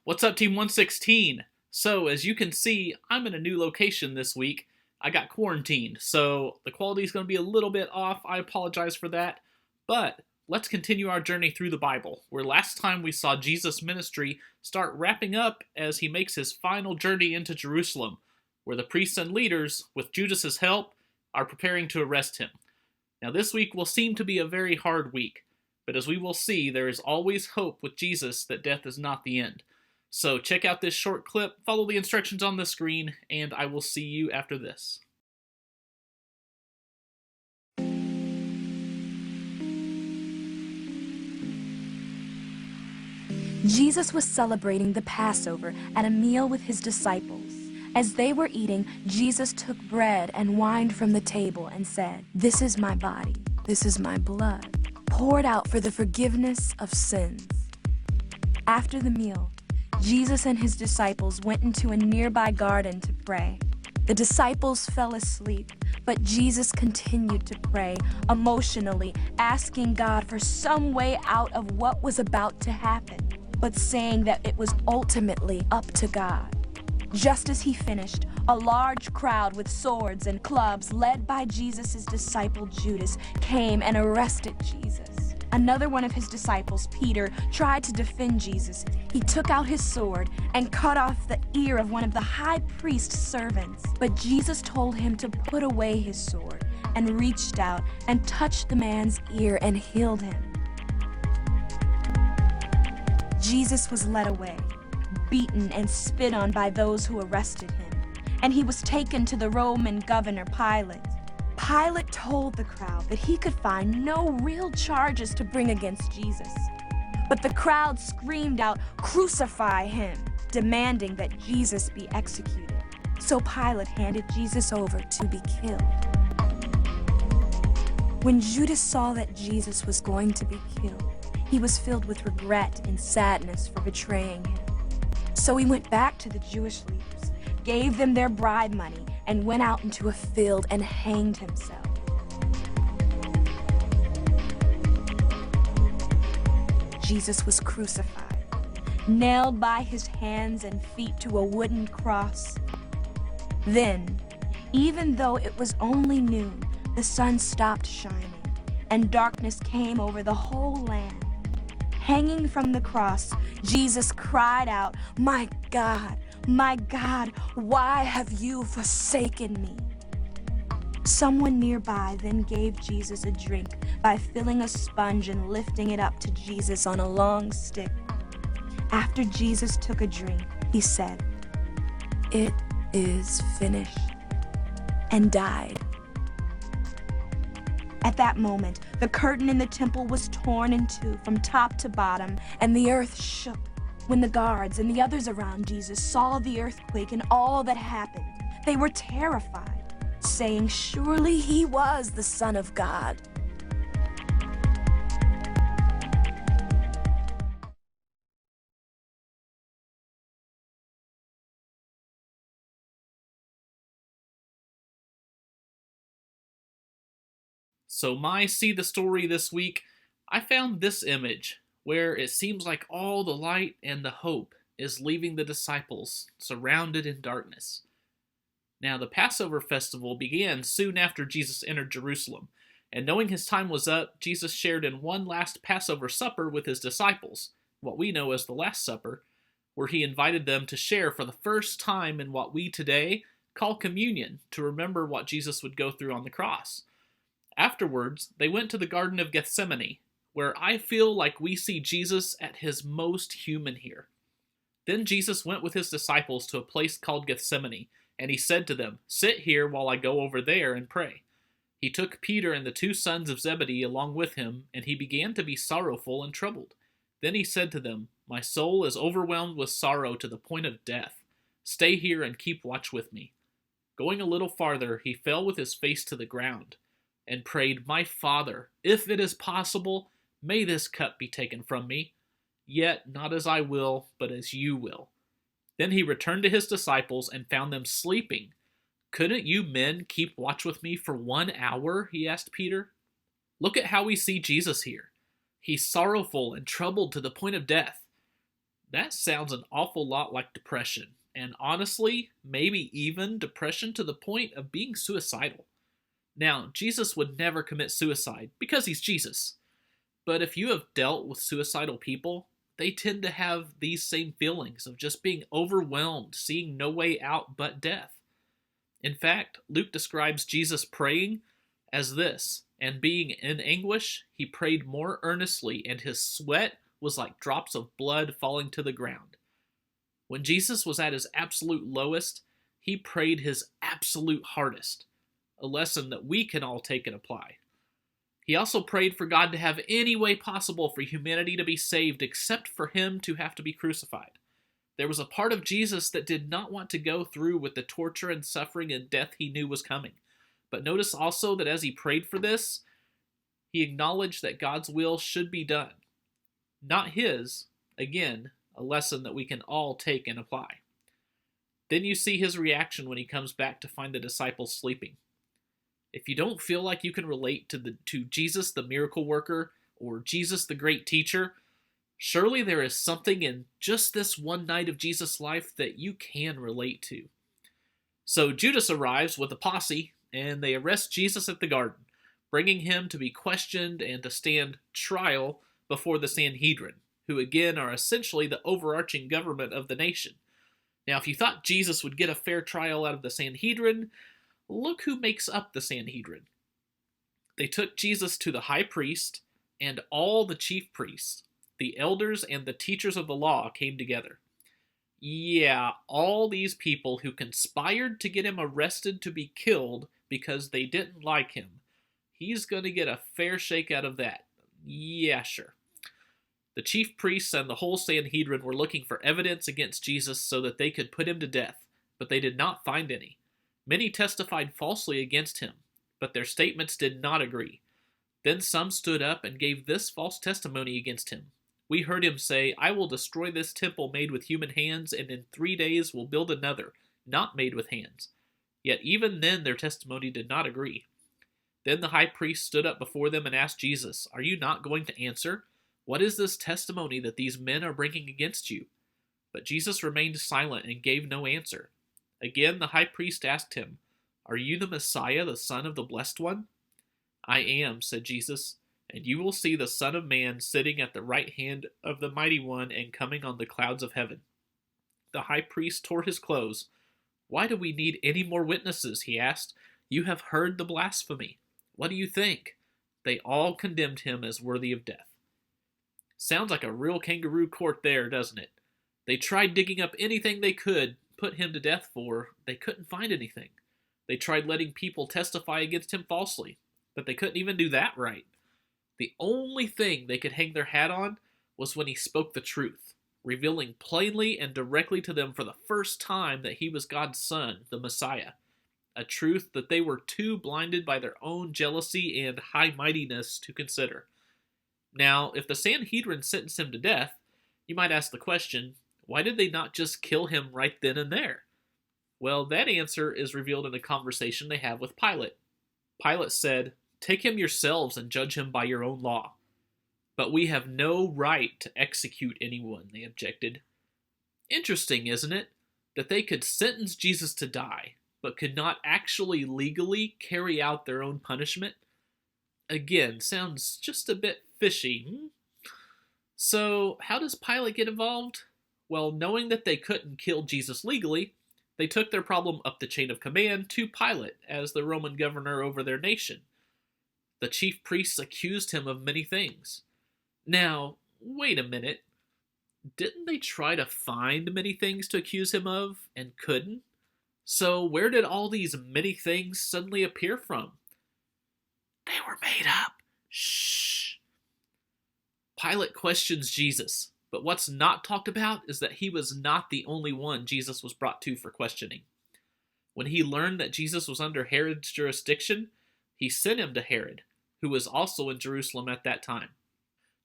What's up, Team 116? So, as you can see, I'm in a new location this week. I got quarantined, so the quality is going to be a little bit off. I apologize for that. But let's continue our journey through the Bible, where last time we saw Jesus' ministry start wrapping up as he makes his final journey into Jerusalem, where the priests and leaders, with Judas's help, are preparing to arrest him. Now, this week will seem to be a very hard week, but as we will see, there is always hope with Jesus that death is not the end. So check out this short clip, follow the instructions on the screen, and I will see you after this. Jesus was celebrating the Passover at a meal with his disciples. As they were eating, Jesus took bread and wine from the table and said, "This is my body, this is my blood, poured out for the forgiveness of sins." After the meal, Jesus and his disciples went into a nearby garden to pray. The disciples fell asleep, but Jesus continued to pray, emotionally asking God for some way out of what was about to happen, but saying that it was ultimately up to God. Just as he finished, a large crowd with swords and clubs, led by Jesus' disciple Judas, came and arrested Jesus. Another one of his disciples, Peter, tried to defend Jesus. He took out his sword and cut off the ear of one of the high priest's servants. But Jesus told him to put away his sword and reached out and touched the man's ear and healed him. Jesus was led away, beaten and spit on by those who arrested him, and he was taken to the Roman governor Pilate. Pilate told the crowd that he could find no real charges to bring against Jesus. But the crowd screamed out, "Crucify him," demanding that Jesus be executed. So Pilate handed Jesus over to be killed. When Judas saw that Jesus was going to be killed, he was filled with regret and sadness for betraying him. So he went back to the Jewish leaders, gave them their bribe money, and went out into a field and hanged himself. Jesus was crucified, nailed by his hands and feet to a wooden cross. Then, even though it was only noon, the sun stopped shining, and darkness came over the whole land. Hanging from the cross, Jesus cried out, my God, why have you forsaken me?" Someone nearby then gave Jesus a drink by filling a sponge and lifting it up to Jesus on a long stick. After Jesus took a drink, he said, "It is finished," and died. At that moment, the curtain in the temple was torn in two from top to bottom, and the earth shook. When the guards and the others around Jesus saw the earthquake and all that happened, they were terrified, saying, "Surely he was the Son of God." So, my See the Story this week, I found this image where it seems like all the light and the hope is leaving the disciples, surrounded in darkness. Now, the Passover festival began soon after Jesus entered Jerusalem, and knowing his time was up, Jesus shared in one last Passover supper with his disciples, what we know as the Last Supper, where he invited them to share for the first time in what we today call communion, to remember what Jesus would go through on the cross. Afterwards, they went to the Garden of Gethsemane, where I feel like we see Jesus at his most human here. Then Jesus went with his disciples to a place called Gethsemane, and he said to them, "Sit here while I go over there and pray." He took Peter and the two sons of Zebedee along with him, and he began to be sorrowful and troubled. Then he said to them, "My soul is overwhelmed with sorrow to the point of death. Stay here and keep watch with me." Going a little farther, he fell with his face to the ground and prayed, "My Father, if it is possible, may this cup be taken from me. Yet not as I will, but as you will." Then he returned to his disciples and found them sleeping. "Couldn't you men keep watch with me for 1 hour?" he asked Peter. Look at how we see Jesus here. He's sorrowful and troubled to the point of death. That sounds an awful lot like depression, and honestly, maybe even depression to the point of being suicidal. Now, Jesus would never commit suicide because he's Jesus. But if you have dealt with suicidal people, they tend to have these same feelings of just being overwhelmed, seeing no way out but death. In fact, Luke describes Jesus praying as this, and being in anguish, he prayed more earnestly, and his sweat was like drops of blood falling to the ground. When Jesus was at his absolute lowest, he prayed his absolute hardest, a lesson that we can all take and apply. He also prayed for God to have any way possible for humanity to be saved except for him to have to be crucified. There was a part of Jesus that did not want to go through with the torture and suffering and death he knew was coming. But notice also that as he prayed for this, he acknowledged that God's will should be done, not his. Again, a lesson that we can all take and apply. Then you see his reaction when he comes back to find the disciples sleeping. If you don't feel like you can relate to Jesus the miracle worker or Jesus the great teacher, surely there is something in just this one night of Jesus' life that you can relate to. So Judas arrives with a posse, and they arrest Jesus at the garden, bringing him to be questioned and to stand trial before the Sanhedrin, who again are essentially the overarching government of the nation. Now, if you thought Jesus would get a fair trial out of the Sanhedrin, look who makes up the Sanhedrin. They took Jesus to the high priest, and all the chief priests, the elders, and the teachers of the law came together. Yeah, all these people who conspired to get him arrested to be killed because they didn't like him. He's going to get a fair shake out of that. Yeah, sure. The chief priests and the whole Sanhedrin were looking for evidence against Jesus so that they could put him to death, but they did not find any. Many testified falsely against him, but their statements did not agree. Then some stood up and gave this false testimony against him. We heard him say, "I will destroy this temple made with human hands, and in 3 days will build another, not made with hands." Yet even then their testimony did not agree. Then the high priest stood up before them and asked Jesus, "Are you not going to answer? What is this testimony that these men are bringing against you?" But Jesus remained silent and gave no answer. Again the high priest asked him, "Are you the Messiah, the Son of the Blessed One?" "I am," said Jesus, "and you will see the Son of Man sitting at the right hand of the Mighty One and coming on the clouds of heaven." The high priest tore his clothes. "Why do we need any more witnesses?" he asked. "You have heard the blasphemy. What do you think?" They all condemned him as worthy of death. Sounds like a real kangaroo court there, doesn't it? They tried digging up anything they could put him to death for. They couldn't find anything. They tried letting people testify against him falsely, but they couldn't even do that right. The only thing they could hang their hat on was when he spoke the truth, revealing plainly and directly to them for the first time that he was God's Son, the Messiah, a truth that they were too blinded by their own jealousy and high-mightiness to consider. Now, if the Sanhedrin sentenced him to death, you might ask the question, why did they not just kill him right then and there? Well, that answer is revealed in a conversation they have with Pilate. Pilate said, "Take him yourselves and judge him by your own law." "But we have no right to execute anyone," they objected. Interesting, isn't it, that they could sentence Jesus to die, but could not actually legally carry out their own punishment? Again, sounds just a bit fishy. So, how does Pilate get involved? Well, knowing that they couldn't kill Jesus legally, they took their problem up the chain of command to Pilate as the Roman governor over their nation. The chief priests accused him of many things. Now, wait a minute. Didn't they try to find many things to accuse him of and couldn't? So where did all these many things suddenly appear from? They were made up. Shh. Pilate questions Jesus, but what's not talked about is that he was not the only one Jesus was brought to for questioning. When he learned that Jesus was under Herod's jurisdiction, he sent him to Herod, who was also in Jerusalem at that time.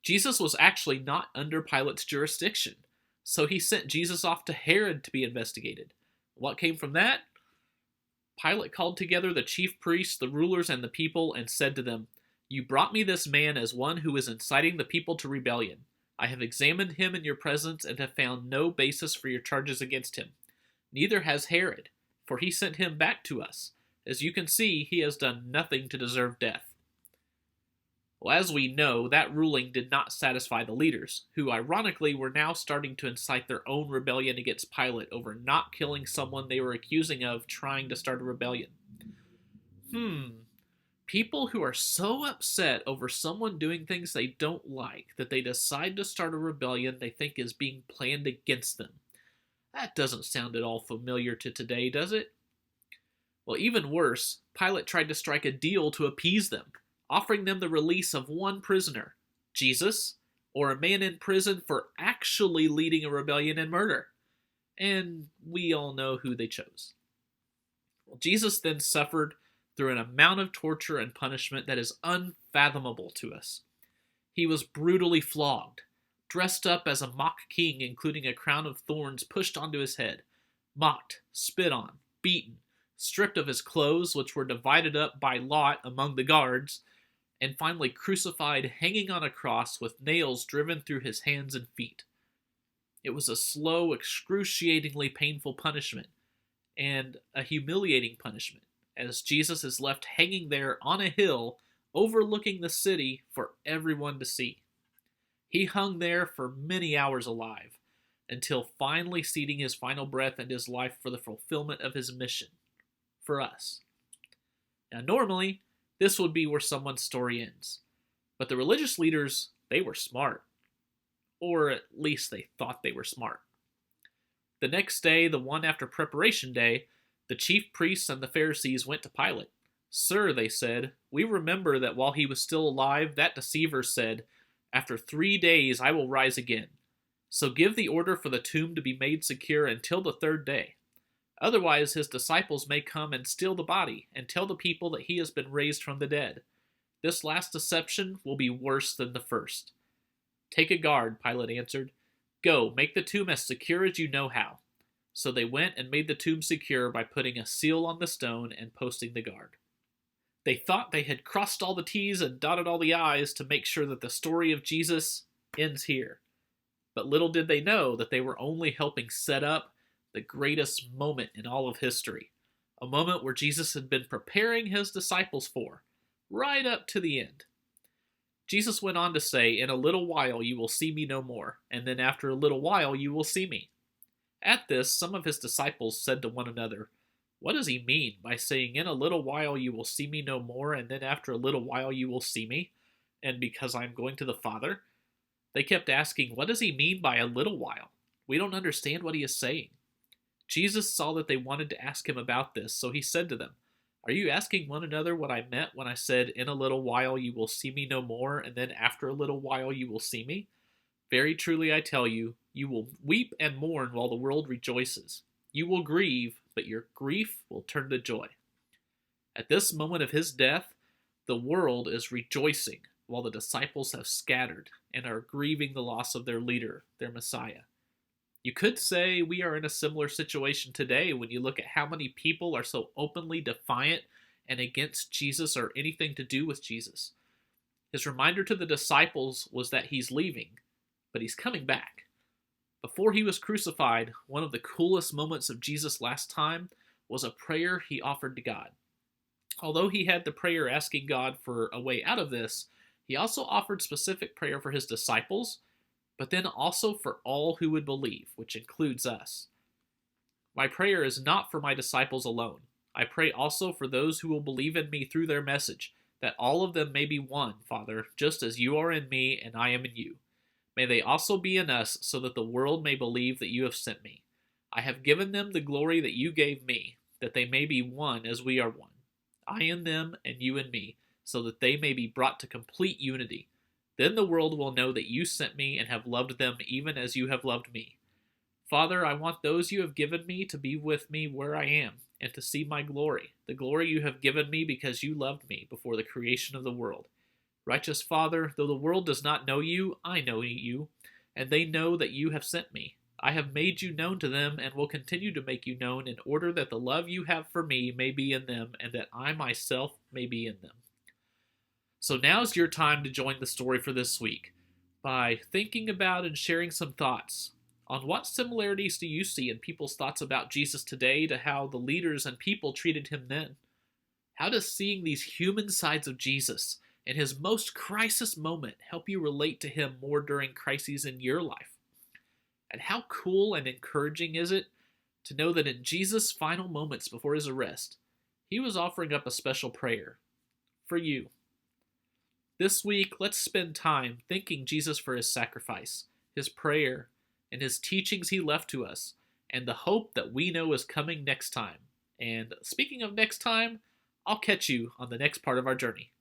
Jesus was actually not under Pilate's jurisdiction, so he sent Jesus off to Herod to be investigated. What came from that? Pilate called together the chief priests, the rulers, and the people and said to them, "You brought me this man as one who is inciting the people to rebellion. I have examined him in your presence and have found no basis for your charges against him. Neither has Herod, for he sent him back to us. As you can see, he has done nothing to deserve death." Well, as we know, that ruling did not satisfy the leaders, who ironically were now starting to incite their own rebellion against Pilate over not killing someone they were accusing of trying to start a rebellion. People who are so upset over someone doing things they don't like that they decide to start a rebellion they think is being planned against them. That doesn't sound at all familiar to today, does it? Well, even worse, Pilate tried to strike a deal to appease them, offering them the release of one prisoner, Jesus, or a man in prison for actually leading a rebellion and murder. And we all know who they chose. Well, Jesus then suffered through an amount of torture and punishment that is unfathomable to us. He was brutally flogged, dressed up as a mock king, including a crown of thorns pushed onto his head, mocked, spit on, beaten, stripped of his clothes, which were divided up by lot among the guards, and finally crucified hanging on a cross with nails driven through his hands and feet. It was a slow, excruciatingly painful punishment, and a humiliating punishment, as Jesus is left hanging there on a hill overlooking the city for everyone to see. He hung there for many hours alive, until finally ceding his final breath and his life for the fulfillment of his mission, for us. Now, normally, this would be where someone's story ends. But the religious leaders, they were smart. Or at least they thought they were smart. The next day, the one after Preparation Day, the chief priests and the Pharisees went to Pilate. "Sir," they said, "we remember that while he was still alive, that deceiver said, 'After 3 days I will rise again.' So give the order for the tomb to be made secure until the 3rd day. Otherwise his disciples may come and steal the body and tell the people that he has been raised from the dead. This last deception will be worse than the first." "Take a guard," Pilate answered. "Go, make the tomb as secure as you know how." So they went and made the tomb secure by putting a seal on the stone and posting the guard. They thought they had crossed all the T's and dotted all the I's to make sure that the story of Jesus ends here. But little did they know that they were only helping set up the greatest moment in all of history, a moment where Jesus had been preparing his disciples for, right up to the end. Jesus went on to say, "In a little while you will see me no more, and then after a little while you will see me." At this, some of his disciples said to one another, "What does he mean by saying, 'In a little while you will see me no more, and then after a little while you will see me'? And because I am going to the Father?" They kept asking, "What does he mean by a little while? We don't understand what he is saying." Jesus saw that they wanted to ask him about this, so he said to them, "Are you asking one another what I meant when I said, 'In a little while you will see me no more, and then after a little while you will see me'? Very truly I tell you, you will weep and mourn while the world rejoices. You will grieve, but your grief will turn to joy." At this moment of his death, the world is rejoicing, while the disciples have scattered and are grieving the loss of their leader, their Messiah. You could say we are in a similar situation today when you look at how many people are so openly defiant and against Jesus or anything to do with Jesus. His reminder to the disciples was that he's leaving, but he's coming back. Before he was crucified, one of the coolest moments of Jesus' last time was a prayer he offered to God. Although he had the prayer asking God for a way out of this, he also offered specific prayer for his disciples, but then also for all who would believe, which includes us. "My prayer is not for my disciples alone. I pray also for those who will believe in me through their message, that all of them may be one, Father, just as you are in me and I am in you. May they also be in us, so that the world may believe that you have sent me. I have given them the glory that you gave me, that they may be one as we are one. I in them and you in me, so that they may be brought to complete unity. Then the world will know that you sent me and have loved them even as you have loved me. Father, I want those you have given me to be with me where I am, and to see my glory, the glory you have given me because you loved me before the creation of the world. Righteous Father, though the world does not know you, I know you, and they know that you have sent me. I have made you known to them and will continue to make you known in order that the love you have for me may be in them and that I myself may be in them." So now's your time to join the story for this week. by thinking about and sharing some thoughts on what similarities do you see in people's thoughts about Jesus today to how the leaders and people treated him then? How does seeing these human sides of Jesus in his most crisis moment help you relate to him more during crises in your life? And how cool and encouraging is it to know that in Jesus' final moments before his arrest, he was offering up a special prayer for you. This week, let's spend time thanking Jesus for his sacrifice, his prayer, and his teachings he left to us, and the hope that we know is coming next time. And speaking of next time, I'll catch you on the next part of our journey.